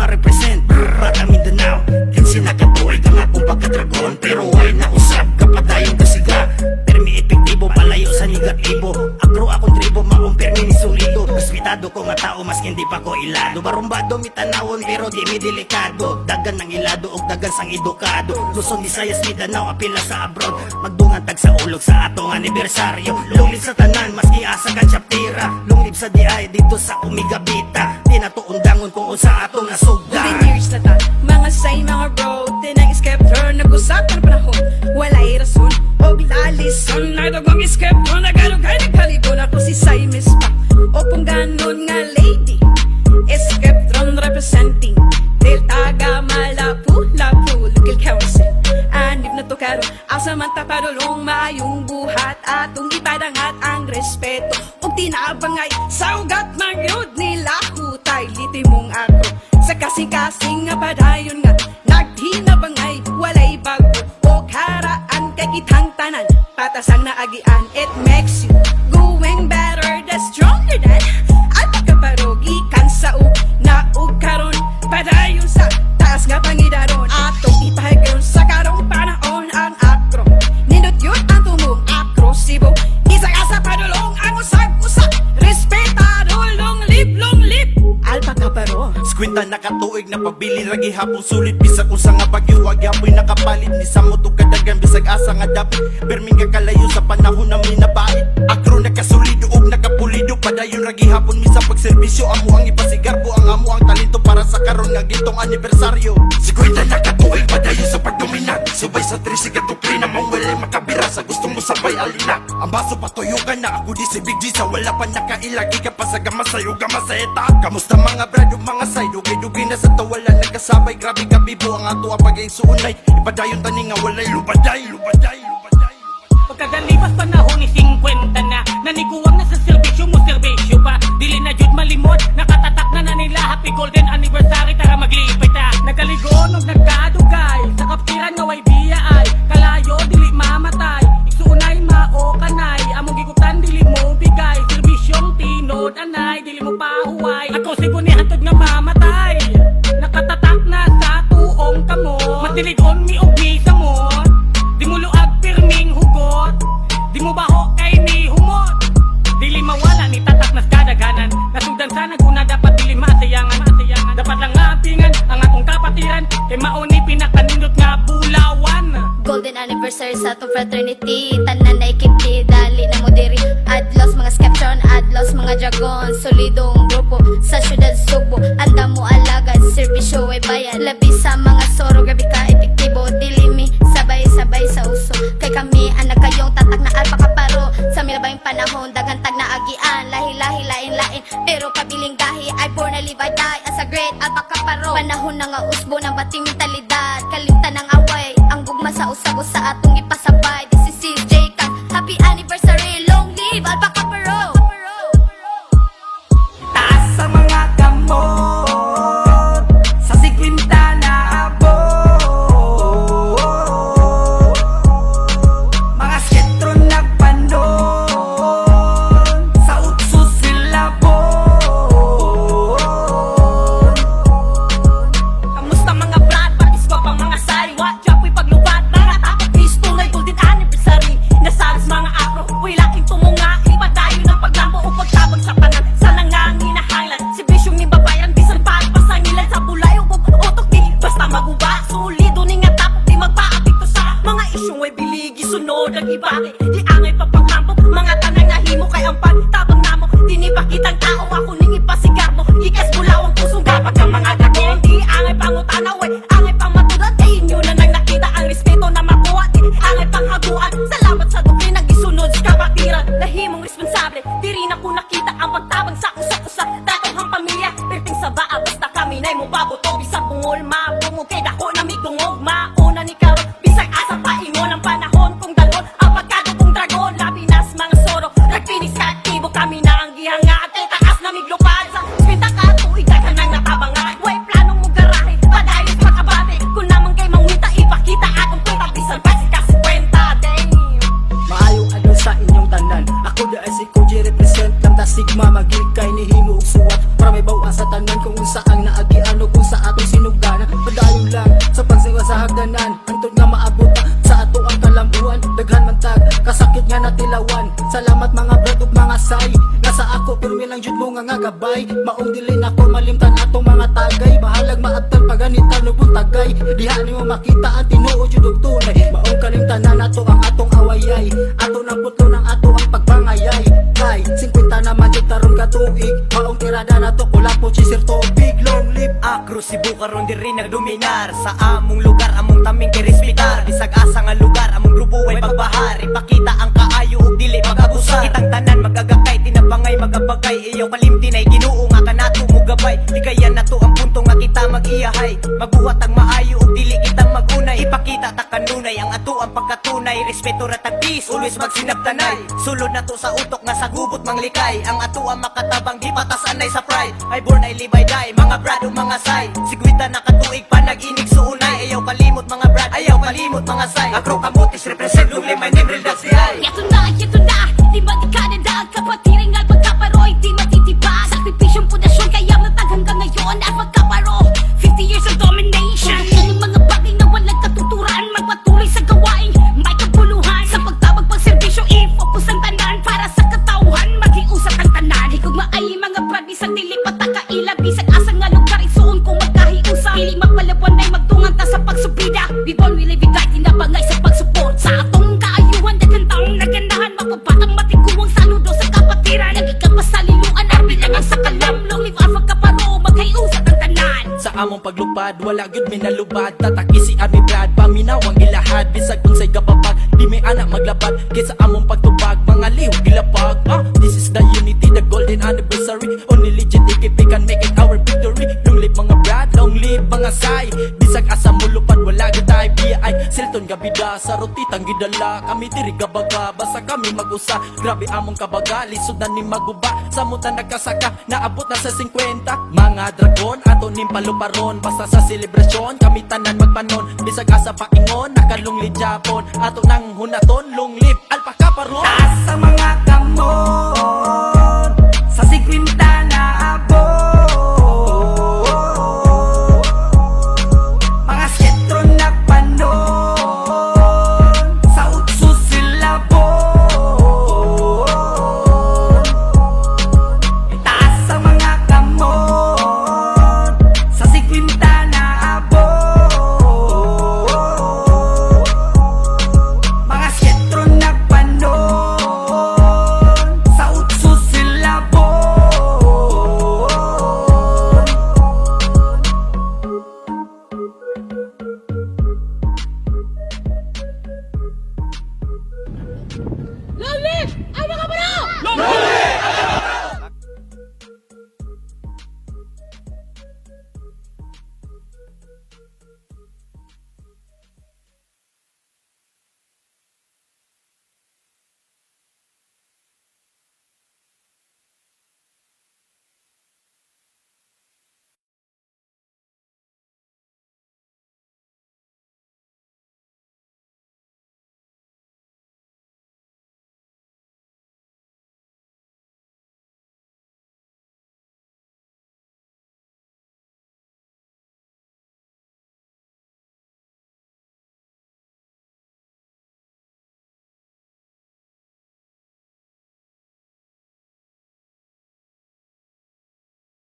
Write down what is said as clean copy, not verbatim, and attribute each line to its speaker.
Speaker 1: ma-represent Bata Mindanao, kinsi nakatuig ang akong pagkadragon. Pero why na usab kapadayon kasiga. Permi epektibo, palayo sa negatibo. Akro akong tribo, maong permi ni solido. Respetado ko nga tao, mas hindi pa ko ilado. Barumbado mitanawon, pero di mi delikado. Dagan ng ilado, og dagan sang edukado. Luzon, Visayas, Mindanao, apila sa abroad. Magdungan tag sa ulog sa atong anibersaryo. Lunglib sa tanan, maski asa ka chaptira. Lunglib sa DI, dito sa Umigabita. Di na to undangon kung unsa atong nasugda.
Speaker 2: Within years na ta, mga say, mga bro, tinag-skeptor, nag-usap na panahon. Wala'y rason, og lalison. Nagdagong skeptor, nagalugay, nagkaligon ako si Simis pa. O kung ganon nga lady, skeptron representing. Del taga malapu-lapu, Lukil Council. Anib na to karo, asa man tapadulong maayong buhat. Atong ipadangat ang respeto, og tinabangay sa ugat magyod nila hutay. Liti mong ako, sa kasing-kasing nga padayon nga naghinabangay, walay bago o karaan kay kitang tanan. Patasang naagian, it makes you going better, the stronger than. At pagkaparogi kan sa naug karon, padayon sa taas nga pangidaron. Atong ipahagyon sa karong panahon ang akro. Nindot yun ang tumong akrosibo. Isang asa padulong ang usag-usag. Respetado, long live, alpakaparo.
Speaker 3: Skwinta nakatuig na pabili ragi hapong sulit. Bisag usa nga bagyo wag yapoy nakapalit. Ni samot og kadagan bisag asa nga dapit. Perming nga kalayo sa panahon na minabait. Akro nakasulido og nakapulido. Padayon ragi hapon misa pagserbisyo. Amo ang ipasigarbo ang amo ang talento para sa karon nga gitong anibersaryo. Skwinta nakatuig padayon sa pagdominat. Subay sa trisig at tukli na mong walay makabira. Sa gusto mo sabay alina. Ang baso patuyo ka na ako di si Big G. Sa wala pa nakailagi ka pa sa gamas sa'yo gamas sa eta. Kamusta mga brad mga side, dugay-dugay na sa tawala nagkasabay, grabe kabibo ang ato ang pag-isunay. Ipadayon tani nga walay lubaday.
Speaker 4: Pagkadalipas panahon ni 50 na naniguwang na sa serbisyo mo, serbisyo pa. Dili na jud malimot, nakatatak na nila happy golden anniversary, tara maglipay ta. Nagaligon og nagkadugay, sa kaptiran nga way biya ay kalayo dili mamatay. Igsuunay mao kanay, among gigutan dili mo bigay. Serbisyong tinod anay, dili mo pahuway. Ako sigun ni hantod nga mamatay, nakatatak na sa tuong kamo. Matiligon mi og misa mo, di mo luag pirming hugot. Di mo baho kay ni humot, dili mawala ni tatak nas kadaganan. Nasugdan sa naguna dapat dili masayangan. Dapat lang ngapingan ang akong kapatiran, kay mauni pinakanindot nga bulawan.
Speaker 5: Golden anniversary sa atong fraternity. Tanan na ikipti, dali na mo diri. Adlos mga skeptron, adlos mga dragon. Solidong grupo sa syudad Subo. Anda mo alagad, serbisyo ay bayan. Labi sa mga soro, grabe ka epektibo. Dili mi sabay-sabay sa uso. Kay kami anak kayong tatak na alpakaparo. Sa milabay panahon, dagantag na agian. Lahi-lahi, lain-lain, pero pabiling gahi ay born na live I die as a great alpakaparo. Panahon na nga usbo ng bating mentalidad. Kalimtan ng away, ang gugma sa usabo sa atong ipasabay. This is CJ Kang, happy anniversary, long live alpakaparo.
Speaker 2: Taas sa mga kamot, sa 50 na abot. Mga sketron nagpanon, sa utso sila bon. Kamusta mga brad, patis ko pang mga sariwa. Tiyapoy paglubad, mga tapos pisto nga'y golden anniversary. Nasalas mga akro, uy laking tumunga. Ipadayo ng paglambo o pagtabag sa panan. Sa nanganginahanglan, si bisyong ni babayan. Bisan pasangilan sa bulay o utok di basta maguba. Sulido ni nga tapok di magpaapikto sa mga isyong way biligi. Sunod ang ibaki, di angay papanghampo. Mga tanang nahimo kay ang pagtabang namo. Di ni pakitang tao ako ning ipasigar mo. Ikas bulaw ang pusong dapat ang mga dragon. Di angay pangutanaw ay angay pang matudan. Di inyo na nang nakita ang respeto na makuha. Di angay panghaguan, salamat sa dukli nagisunod sa kapatiran. Lahimong responsable, di rin ako nakita ang pagtabang sa usa-usa. Datong ang pamilya, perting sa baa. Basta kami na'y mo babuto. Bisag bungol, mabungog kay dako na may tungog. Mauna ni karon, bisag asa paingon ang panahon kung dalon. Ang pagkadukong dragon, labi nas mga soro. Nagpinis ka aktibo, kami na ang gihangat. Kay taas na miglupad sa spinta ka, tuig ka nang natabangan. Way planong mo garahe, padayos makabate. Kung naman kay mangwita, ipakita akong kwenta. Bisan pa si kasi kwenta, damn.
Speaker 1: Maayong adlaw sa inyong tanan. Ako da ay si Koji represent lang ta sigma. Maglikay ni himo og suwat para may bawa sa tanan kung unsa ang naagian o kung sa ato
Speaker 6: Permi lang jud mo nga gabay. Maong dili na ko malimtan atong mga tagay. Bahalag maabtan paganitan no tagay. Diha nimo makita ang tinuod jud og tunay. Maong kalimtanan nato ang atong awayay. Ato nang putlo ng ato ang pagbangayay. Kay 50 naman jud taron ka tuig. Maong tirada nato kula po chisir tubig. Long live
Speaker 1: Akro Cebu karon diri nagdominar sa among lugar, among taming kirespetar. Bisag asa nga lugar, among grupo ay pagbahar. Ipakita ang kaayo ug dili pag-abusar. Kitang tanan magagakay, tinabangay magabagay. Iyaw kalimtinay Ginoo nga kanato mo gabay. Di kaya nato ang punto nga kita mag-iyahay. Magbuhat ang maayo ug dili kita magunay. Ipakita ta kanunay ang ato ang pagkatunay. Respeto ra tag peace, always magsinabtanay. Sulod nato sa utok nga sa gubot manglikay. Ang ato ang makatabang di patas anay sa pride. I born I live I die, mga brad ug mga say. Sigwita nakatuig pa nag-inig suunay. Ayaw kalimot mga brad, ayaw kalimot mga say. Akro kamutis represent luli, my name real that's the eye.
Speaker 2: Yato na, di ba di Canada ang kapatirin nga pagkaparoy, di matitibag. Sakripisyong pundasyon kaya matag hanggang ngayon at magkaparo. 50 years of domination. Ang mga bagay na walang katuturan, magpatuloy sa gawain, may kabuluhan. Sa pagtabag pagserbisyo, i-focus ang tanan para sa katauhan, maghiusap ang tanan. Higog maay mga brad, bisag dili patakaila, bisag asa nga lugar isuon kung magkahiusa. Dili magpalabuan ay magtungan ta sa pagsubida. We born, we live, we die, tinabangay sa pagsupport sa atong kaayuhan. Daghang taong nagandahan, magpapatang matikuwang saludo sa kapatiran. Nagikapasaliluan, arbi lang ang sa kalamlong. Live ang magkaparo, maghiusap ang tanan.
Speaker 3: Sa among paglupad, wala gyud minalubad. Tataki si Army Brad, paminawang ilahad. Bisag unsay gapapag, di may anak maglabad. Kaysa among pagtubag, mga liw gilapag. This is the unity, the golden anniversary. Only legit EKP can make it our victory. Long live mga Brad, long live mga say. Bisag asa mo lupad, wala gyud tayo BI. Silton gabida, sa rotitang gidala. Kami diri gabaga, basta kami mag-usa. Grabe among kabaga, lisod na ni maguba. Sa mutan nagkasaka, naabot na sa 50. Mga dragon, ato nim paluparon. Basta sa selebrasyon, kami tanan magpanon. Bisag asa paingon, nakalungli Japon. Ato nang hunaton, long live alpaka paron.
Speaker 6: taas sa mga kamot.